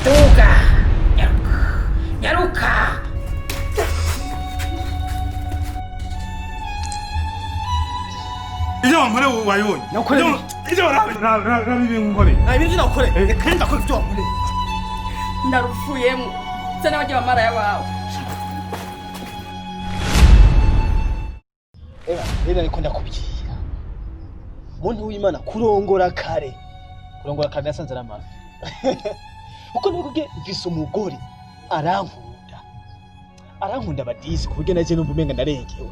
Duga! Nyaruka! Nyaruka! 이제 왕문에 와요. 이제 라비비 문거리. 아 민준아 그래. 그래 나 그거 좀 그래. Narufuyemo sana waje maraya wawe. Rero niko ndakubwira. Muntu w'Imana kurongora kare nasanze ari amafi. Uko nikuge mfise umugore arankunda badisi kuburyo naje numva umenga ndarengewe.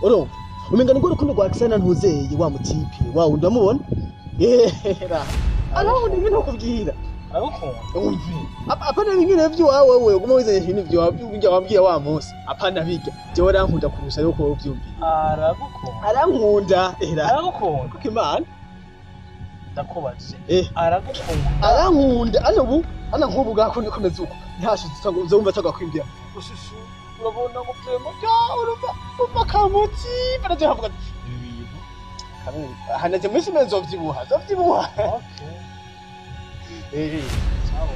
Urumva umenga ngo urukundo rwa Kisana ntuzeye wa mutipe wa wundi amubona yera arankunda ibintu kubwira umvi apana bingine byo wawe wewe uguma wizeye ibintu byo wabwiye wa munsi apana biga jewe arankunda kurusha yuko wovyumvira arankunda kuko Imana ndakubaze arankunda ana nkubu gakundi komeza uko ntashitse uzumva tagakwimbira ushushu urabona ngo vyema urumva kamutsi baraje havuga ibintu hanaje mwisi mezo vyibuha okay sawa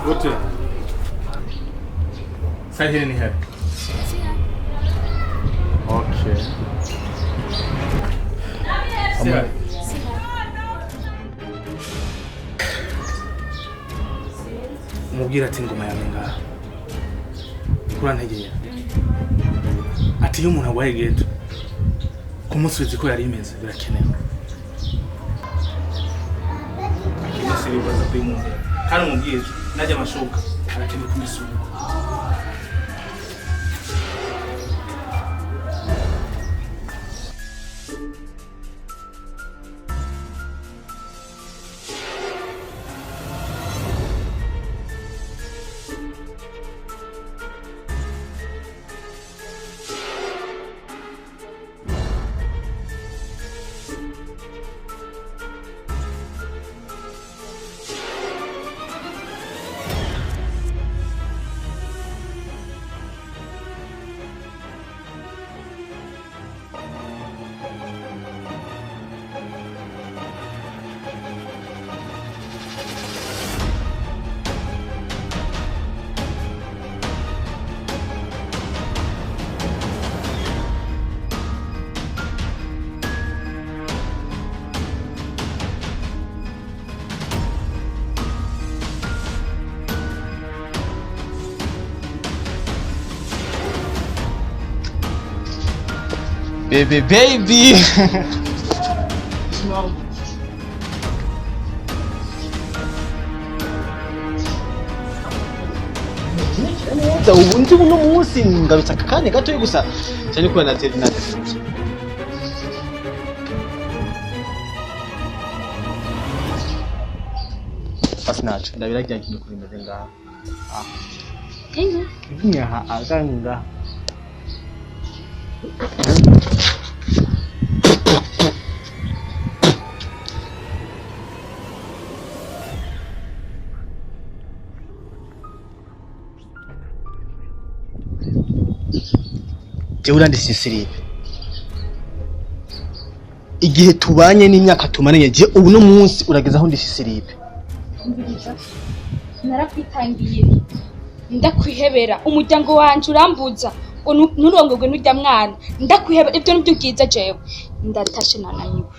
What? Say here in here. Okay. Siya. Mubwira ati ngoma yawe ngaha. Kurantegera. Ati iyo umuntu agwaye geto. Kumusubiza ko yari imeze birakenewe. Akimese bibaza kwimumbira. Kandi umubwire najya amashoka arakeneye kumisura. baby ubundi buno munsi ngarutse akakanya gato gusa cyane ko nateze Asnacho ndabiragira kintu kuri meze ngaha nyaha aganga Jewe ndisi Siripe igihe tubanye n'imyaka tumaranye je ubu no munsi urageza aho ndisi Siripe Narakwitangiye ndakwihebera umuryango wanje urambuza ngo nturongorwe n'urya mwana ndakwihebera ibyo nibyo bwiza jewe ndatashe nananiwe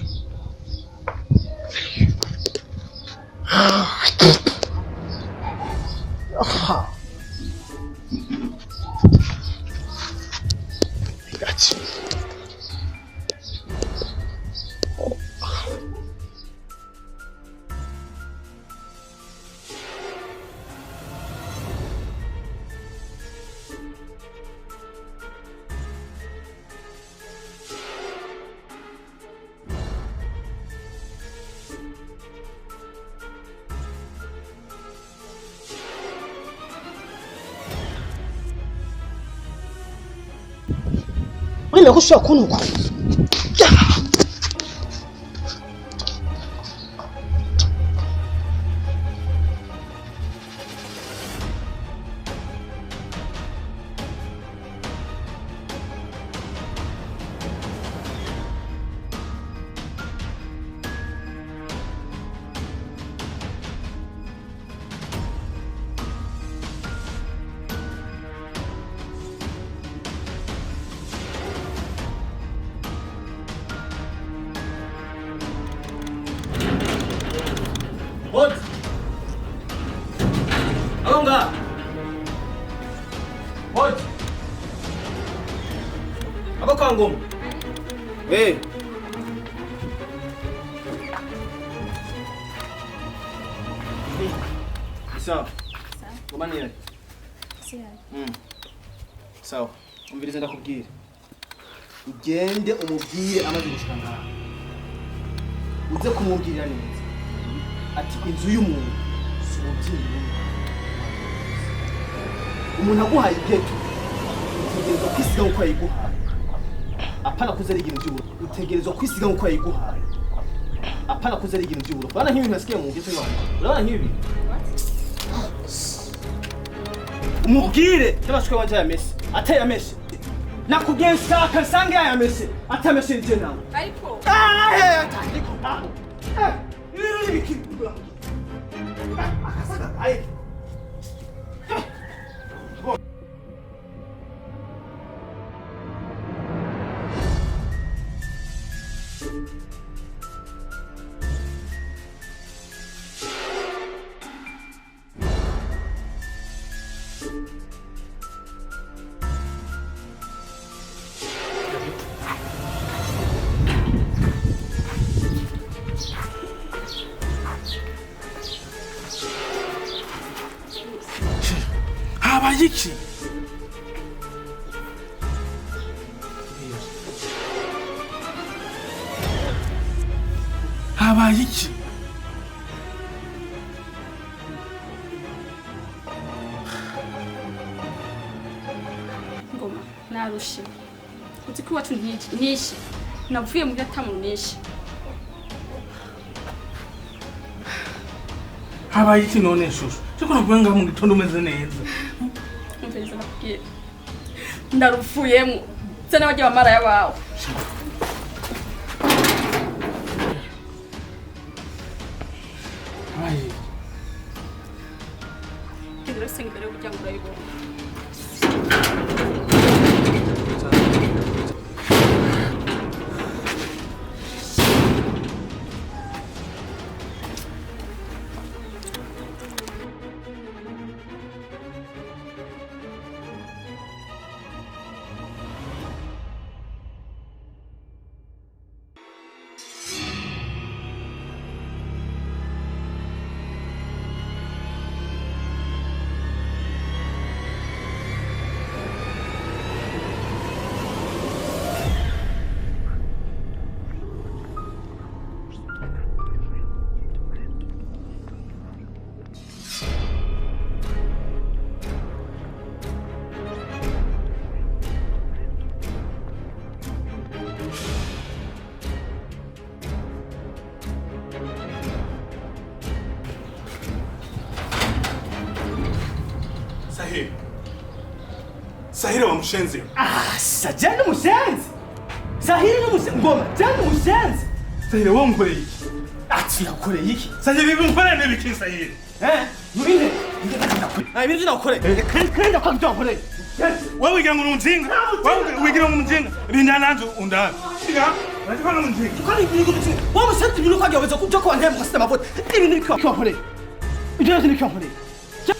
Gotcha. Wemeye ko ushobora kuntuka? What? Alonga. What? Abakangom. Eh. Sawa. Ngomani yari. Sawa. Umviriza ndakubwira. Ugende umubwire amaze gushika ngaha. Uze kumubwirira neza. Ati inzu y'umuntu si umubyeyi. Umuntu aguhaye igeto utegerezwa kwisiga nk'uko yayiguhaye. Apana kuza ari ibintu by'uburo. Utegerezwa kwisiga nk'uko yayiguhaye. Apana kuza ari ibintu by'uburo. Urabona nk'ibintu nasikiye mu geto y'abantu. Urabona nk'ibi. Umubwire n'abashwe wanje yamese. Ateye yamese. Nakubwiye nshaka nsange yamese. Atamese nje nawe. ariko Ariko. Habaye iki? Habaye iki? ngoma narushe uzi ko iwacu ntishi navuye mu byatamu nishi. Habaye iki none shusho? Cyo navuye ngaho mu gitondo umeze neza. Umviriza nakubwira ndaruvuyemo se n'abajya bamaraya bawe. Habaye Kidero senga imbere y'umuryango urayibona. Sahira wa mshenzi. Sajani mushenzi. Sahira n'umushenzi. Ngoma, jani mushenzi. Sahira wo nkoreye iki? Ati nakoreye iki? Sahira bibi nkoreye n'ibiki Sahira? Nubinde. Ibintu nakoreye. Kandi kwakita nakoreye. Wewe wigira ngo umujinga? Wewe wigira ngo umujinga? Rinda nanzo undana. Siga, urashaka umujinga. Kandi ibintu gutse. Wa mushenzi ibintu kwagiye weza kuja kwa ndemwe kwa sistema vote. Ibintu bikwa kwakoreye. Ibyo bikwa kwakoreye.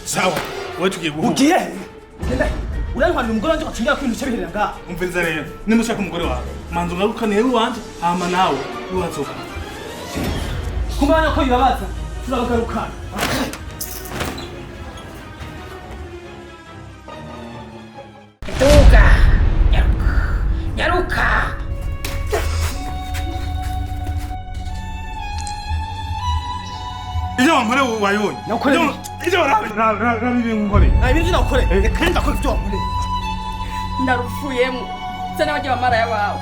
Sawa, wewe tugiye guhu. Ugiye? Genda. Urantwara umugore wanje kwacungira ko ibintu cyabiherera ngaha. Umviriza rero, nimushaka umugore wawe. Manzo ngarukane yewe wanje, hama nawe uwazoka. Kumanya ko bibabaza. Tuzagaruka. Duga. Nyaruka. Ije wampore wayonye. Nakoreye. Ije rabi nkore. Ibintu nakoreye. Kandi ndakora ibyo wakoreye. Ndaruvuyemo zana bajya bamaraya bawe